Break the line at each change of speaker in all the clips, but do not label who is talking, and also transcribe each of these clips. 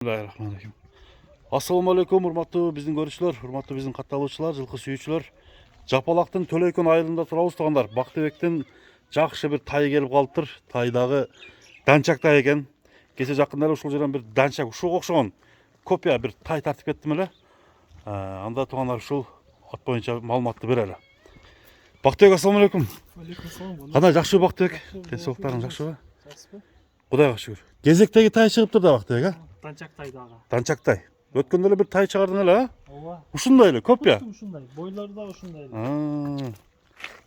Bismillahirrahmanirrahim. Assalamu alaikum, урматтуу биздин көрүүчүлөр, урматтуу биздин катталуучулар, жылкы сүйүүчүлөр. Жапалактын Төлөйкөн айылында турабыз туугандар. Бактыбектин жакшы бир тай келип калыптыр. Тай дагы данчак тай экен. Кече жакында эле ушул жерден бир данчак ушуга окшогон копия бир тай тартып кеттим эле. Анда туугандар ушул ат боюнча маалыматты берели. Бактыбек, ассаламу алейкум.
Алейкум салам.
Кандай жакшыбы Бактыбек? Денсаулыктарың жакшыбы?
Жакшыбы.
Кудайга шүгүр. Кезектеги тай чыгыптыр да Бактыбек, а?
Данчак тай дагы.
Данчак тай. Өткөндө эле бир тай чыгардың эле, а?
Ооба.
Ушундай эле, копия.
Ушундай. Бойлору да ушундай эле.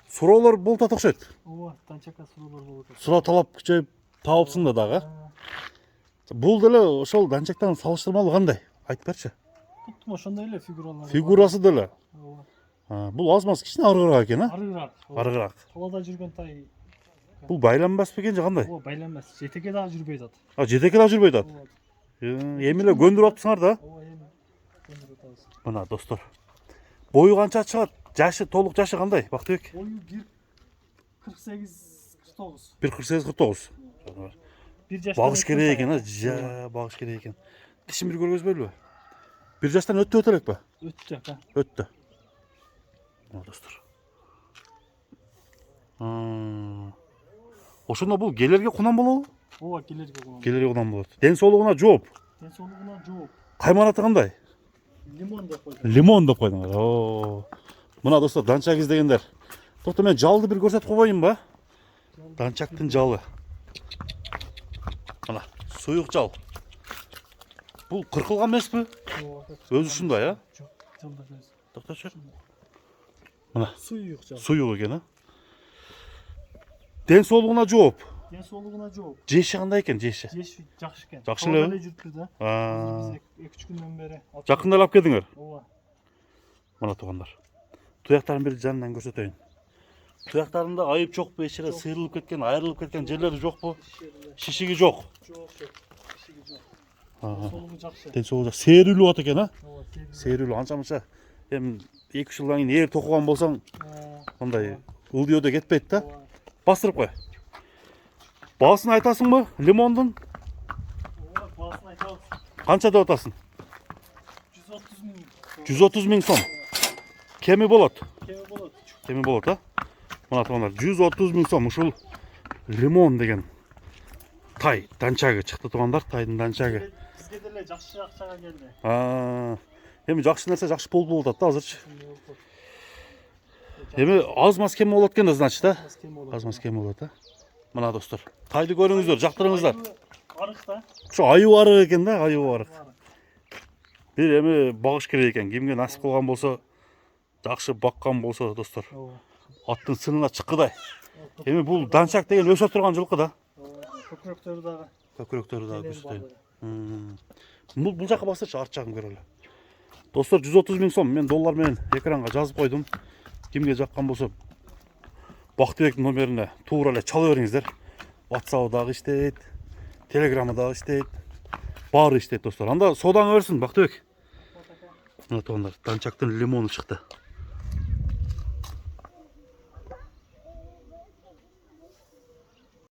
Суроолор болуп атат окшойт.
Ооба, данчакка суроолор болуп атат.
Суроо талап күчөйүп таапсың да дагы. Бул деле ошол данчактан салыштырмалуу кандай? Айтып берчи.
Туттум ошондой эле фигуралар.
Фигурасы деле.
Ооба.
Бул аз маз кичине арыгыраак экен, а?
Арыгыраак.
Арыгыраак.
Талада жүргөн тай.
Бул байланбас бекен же кандай?
Ооба, байланбас. Жетеке дагы жүрбөй атат.
Жетеке да жүрбөй атат.
Ооба.
Эми эле көндүрүп атпсыңар да.
Ооба, эми көндүрүп атабыз.
Мына достор. Бою канча чыгат? Жашы, толук жашы кандай, Бактыбек?
Бою 1.48-49.
1.48-49.
Бир жаштан
Багыш керек экен, а? Багыш керек экен. Тишин бир көргөзбөйлүбү? Бир жаштан өттү элекпи?
Өттү, ка.
Өттү. Мына достор. Ошондо бул келерге кунам болобу?
Ооба, келерге кунам.
Келерге кунам болот. Ден соолугуна жооп.
Ден соолугуна жооп.
Кайманаты кандай?
Лимон деп койдум.
Лимон деп койдуңар. Мына достор, данчак издегендер. Токто, мен жалды бир көрсөтүп койбойюн ба? Данчактын жалы. Мына, суюк жал. Бул кыркылган эмеспи?
Ооба.
Өзү ушундай, а?
Жок, жалда көз.
Токточу. Мына,
Суюк жал.
суюк экен, а? Ден соолугуна жооп.
Ден соолугуна жооп.
Жеши кандай экен, жеши?
Жеши жакшы экен.
Жакшы эле?
Эле жүрүптүр да. Биз 2-3 күндөн бери.
Жакында эле алып келдиңер.
Ооба.
Мына туугандар. Туяктарын бир жанынан көрсөтөйүн. Туяктарында айып жокпу, эч жерде сыйрылып кеткен, айрылып кеткен жерлери жокпу? Шишиги жок.
Жок, жок. Шишиги жок. Соолугу жакшы.
Ден соолугу жакшы. Сейрилүү ат экен, а?
Ооба,
Сейрилүү, анча-мынча. Эми 2-3 жылдан кийин ээр токуган болсоң, мындай ылдыйоодо кетпейт да. Бастырып кой. Баасын айтасыңбы? Лимондун?
Ооба, баасын айтабыз.
Канча деп атасың?
130 миң.
130 миң сом. Кеми болот.
Кеме болот.
Кеми болот, а? Мына туугандар, 130 миң сом ушул лимон деген тай данчагы чыкты туугандар, тайдын данчагы.
Бизге деле жакшы акчага келди.
Эми жакшы нерсе жакшы болуп атат да азырчы. Эми аз маз кем болот экен да, значит, да? Аз маз кем болот, а? Мына достор, тайды көрүңүздөр, жактырыңыздар.
Арык да.
Ушу айуу арык экен да, айуу арык. Бир эми багыш керек экен, кимге насип кылган болсо, жакшы баккан болсо достор.
Ооба.
Аттын сынына чыккыдай. Эми бул данчак деген өсө турган жылкы да.
Көкүрөктөрү дагы.
Көкүрөктөрү дагы өстөйүн. Бул жака басырчы, арт жагын көрөлү. Достор, 130 миң сом, мен доллар менен экранга жазып койдум. Кимге жаккан болсо Бактыбектин номерине туура эле чала бериңиздер. WhatsApp дагы иштейт, Telegram дагы иштейт. Баары иштейт достор. Анда соодаңа берсин Бактыбек. Мына туугандар, данчактын лимону чыкты.